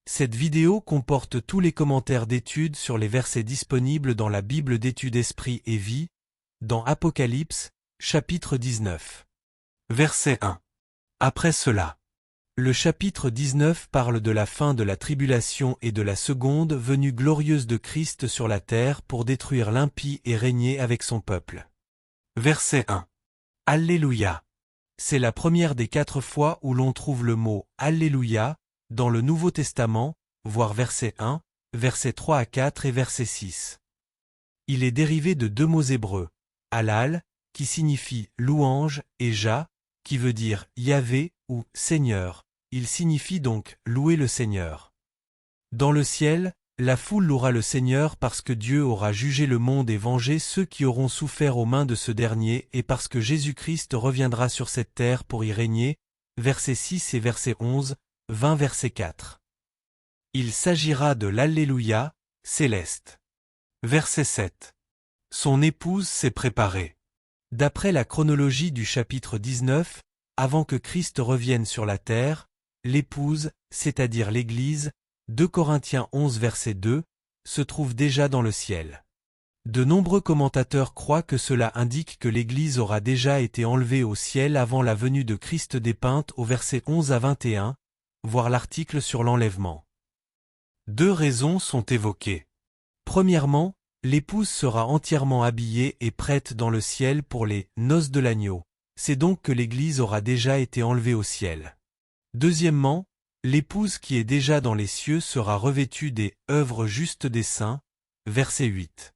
Cette vidéo comporte tous les commentaires d'études sur les versets disponibles dans la Bible d'études Esprit et Vie, dans Apocalypse, chapitre 19. Verset 1. Après cela. Le chapitre 19 parle de la fin de la tribulation et de la seconde venue glorieuse de Christ sur la terre pour détruire l'impie et régner avec son peuple. Verset 1. Alléluia. C'est la première des 4 fois où l'on trouve le mot « Alléluia » dans le Nouveau Testament, voir verset 1, versets 3 à 4 et verset 6. Il est dérivé de 2 mots hébreux, « Halal » qui signifie « louange » et « Jah » qui veut dire « Yahvé » ou « Seigneur ». Il signifie donc « louer le Seigneur ». Dans le ciel, la foule louera le Seigneur parce que Dieu aura jugé le monde et vengé ceux qui auront souffert aux mains de ce dernier et parce que Jésus-Christ reviendra sur cette terre pour y régner, verset 6 et verset 11, 20 verset 4. Il s'agira de l'Alléluia, céleste. Verset 7. Son épouse s'est préparée. D'après la chronologie du chapitre 19, avant que Christ revienne sur la terre, l'épouse, c'est-à-dire l'Église, 2 Corinthiens 11 verset 2, se trouve déjà dans le ciel. De nombreux commentateurs croient que cela indique que l'Église aura déjà été enlevée au ciel avant la venue de Christ dépeinte au verset 11 à 21, voir l'article sur l'enlèvement. 2 raisons sont évoquées. Premièrement, l'épouse sera entièrement habillée et prête dans le ciel pour les noces de l'agneau. C'est donc que l'Église aura déjà été enlevée au ciel. Deuxièmement, l'épouse qui est déjà dans les cieux sera revêtue des œuvres justes des saints, verset 8.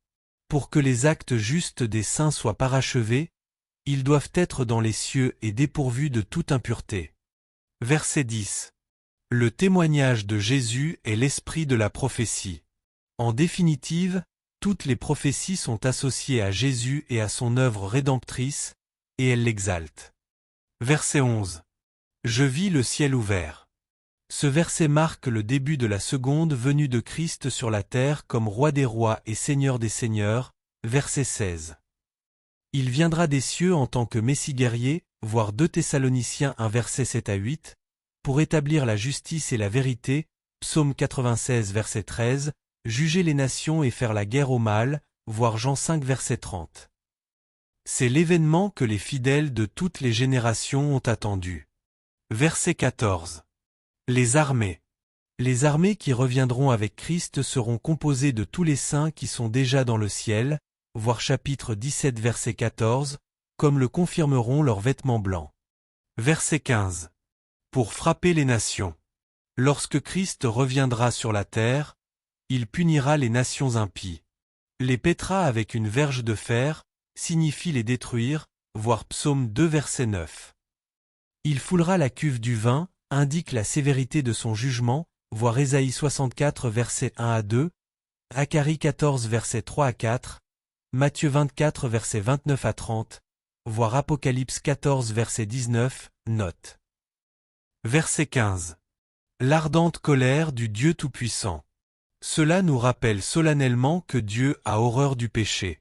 Pour que les actes justes des saints soient parachevés, ils doivent être dans les cieux et dépourvus de toute impureté. Verset 10. Le témoignage de Jésus est l'esprit de la prophétie. En définitive, toutes les prophéties sont associées à Jésus et à son œuvre rédemptrice, et elles l'exaltent. Verset 11. Je vis le ciel ouvert. Ce verset marque le début de la seconde venue de Christ sur la terre comme roi des rois et seigneur des seigneurs, verset 16. Il viendra des cieux en tant que messie guerrier, voir 2 Thessaloniciens 1 verset 7 à 8, pour établir la justice et la vérité, psaume 96 verset 13, juger les nations et faire la guerre au mal, voir Jean 5 verset 30. C'est l'événement que les fidèles de toutes les générations ont attendu. Verset 14. Les armées. Les armées qui reviendront avec Christ seront composées de tous les saints qui sont déjà dans le ciel, voir chapitre 17 verset 14, comme le confirmeront leurs vêtements blancs. Verset 15. Pour frapper les nations. Lorsque Christ reviendra sur la terre, il punira les nations impies. Les pètera avec une verge de fer, signifie les détruire, voir psaume 2 verset 9. Il foulera la cuve du vin, indique la sévérité de son jugement, voir Ésaïe 64 verset 1 à 2, Zacharie 14 verset 3 à 4, Matthieu 24 verset 29 à 30, voir Apocalypse 14 verset 19, note. Verset 15. L'ardente colère du Dieu Tout-Puissant. Cela nous rappelle solennellement que Dieu a horreur du péché.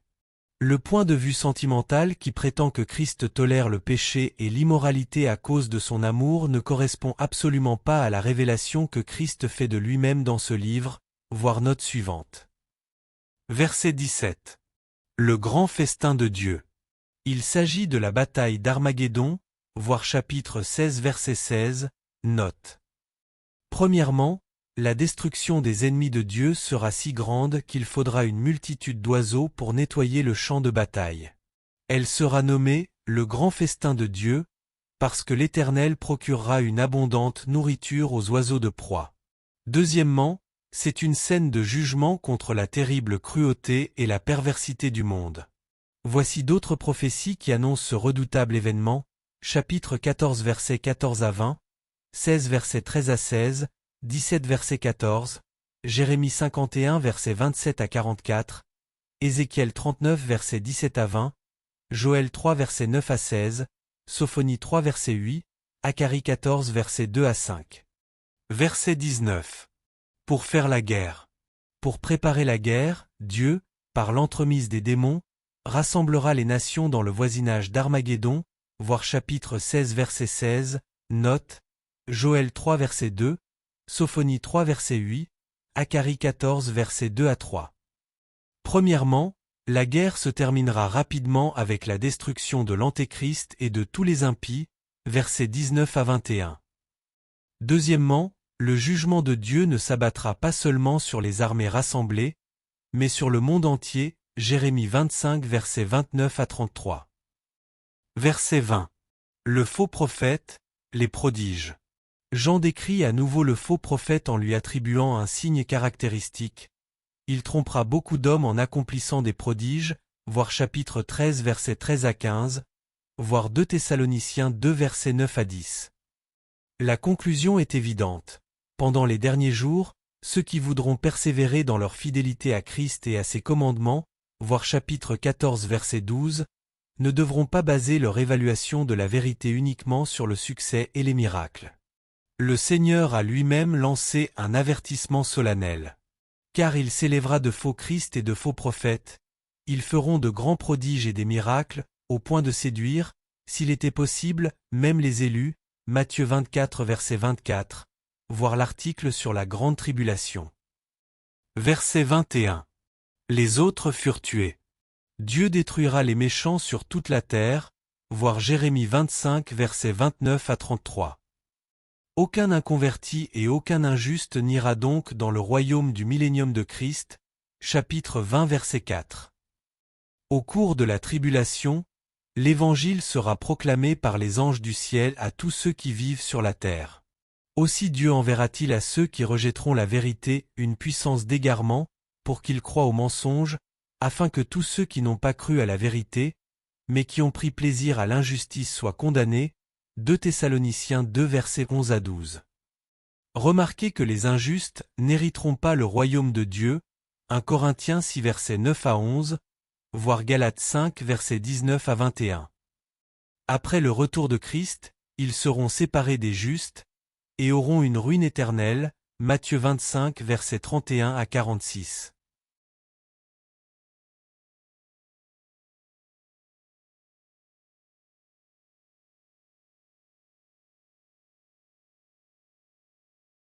Le point de vue sentimental qui prétend que Christ tolère le péché et l'immoralité à cause de son amour ne correspond absolument pas à la révélation que Christ fait de lui-même dans ce livre, voir note suivante. Verset 17. Le grand festin de Dieu. Il s'agit de la bataille d'Armageddon, voir chapitre 16 verset 16, note. Premièrement, la destruction des ennemis de Dieu sera si grande qu'il faudra une multitude d'oiseaux pour nettoyer le champ de bataille. Elle sera nommée le grand festin de Dieu, parce que l'Éternel procurera une abondante nourriture aux oiseaux de proie. Deuxièmement, c'est une scène de jugement contre la terrible cruauté et la perversité du monde. Voici d'autres prophéties qui annoncent ce redoutable événement, chapitre 14 versets 14 à 20, 16 versets 13 à 16, 17 verset 14, Jérémie 51 verset 27 à 44, Ézéchiel 39 verset 17 à 20, Joël 3 verset 9 à 16, Sophonie 3 verset 8, Zacharie 14 verset 2 à 5. Verset 19. Pour faire la guerre. Pour préparer la guerre, Dieu, par l'entremise des démons, rassemblera les nations dans le voisinage d'Armageddon, voir chapitre 16 verset 16, note, Joël 3 verset 2, Sophonie 3 verset 8, Acharie 14 verset 2 à 3. Premièrement, la guerre se terminera rapidement avec la destruction de l'Antéchrist et de tous les impies, versets 19 à 21. Deuxièmement, le jugement de Dieu ne s'abattra pas seulement sur les armées rassemblées, mais sur le monde entier, Jérémie 25 versets 29 à 33. Verset 20. Le faux prophète, les prodiges. Jean décrit à nouveau le faux prophète en lui attribuant un signe caractéristique. Il trompera beaucoup d'hommes en accomplissant des prodiges, voir chapitre 13 versets 13 à 15, voir 2 Thessaloniciens 2 versets 9 à 10. La conclusion est évidente. Pendant les derniers jours, ceux qui voudront persévérer dans leur fidélité à Christ et à ses commandements, voir chapitre 14 verset 12, ne devront pas baser leur évaluation de la vérité uniquement sur le succès et les miracles. Le Seigneur a lui-même lancé un avertissement solennel. Car il s'élèvera de faux Christ et de faux prophètes, ils feront de grands prodiges et des miracles, au point de séduire, s'il était possible, même les élus, Matthieu 24 verset 24, voir l'article sur la grande tribulation. Verset 21. Les autres furent tués. Dieu détruira les méchants sur toute la terre, voir Jérémie 25 verset 29 à 33. Aucun inconverti et aucun injuste n'ira donc dans le royaume du millénium de Christ, chapitre 20 verset 4. Au cours de la tribulation, l'Évangile sera proclamé par les anges du ciel à tous ceux qui vivent sur la terre. Aussi Dieu enverra-t-il à ceux qui rejetteront la vérité une puissance d'égarement, pour qu'ils croient au mensonge, afin que tous ceux qui n'ont pas cru à la vérité, mais qui ont pris plaisir à l'injustice soient condamnés, 2 Thessaloniciens 2 versets 11 à 12. Remarquez que les injustes n'hériteront pas le royaume de Dieu, 1 Corinthiens 6 versets 9 à 11, voir Galates 5 versets 19 à 21. Après le retour de Christ, ils seront séparés des justes, et auront une ruine éternelle, Matthieu 25 versets 31 à 46.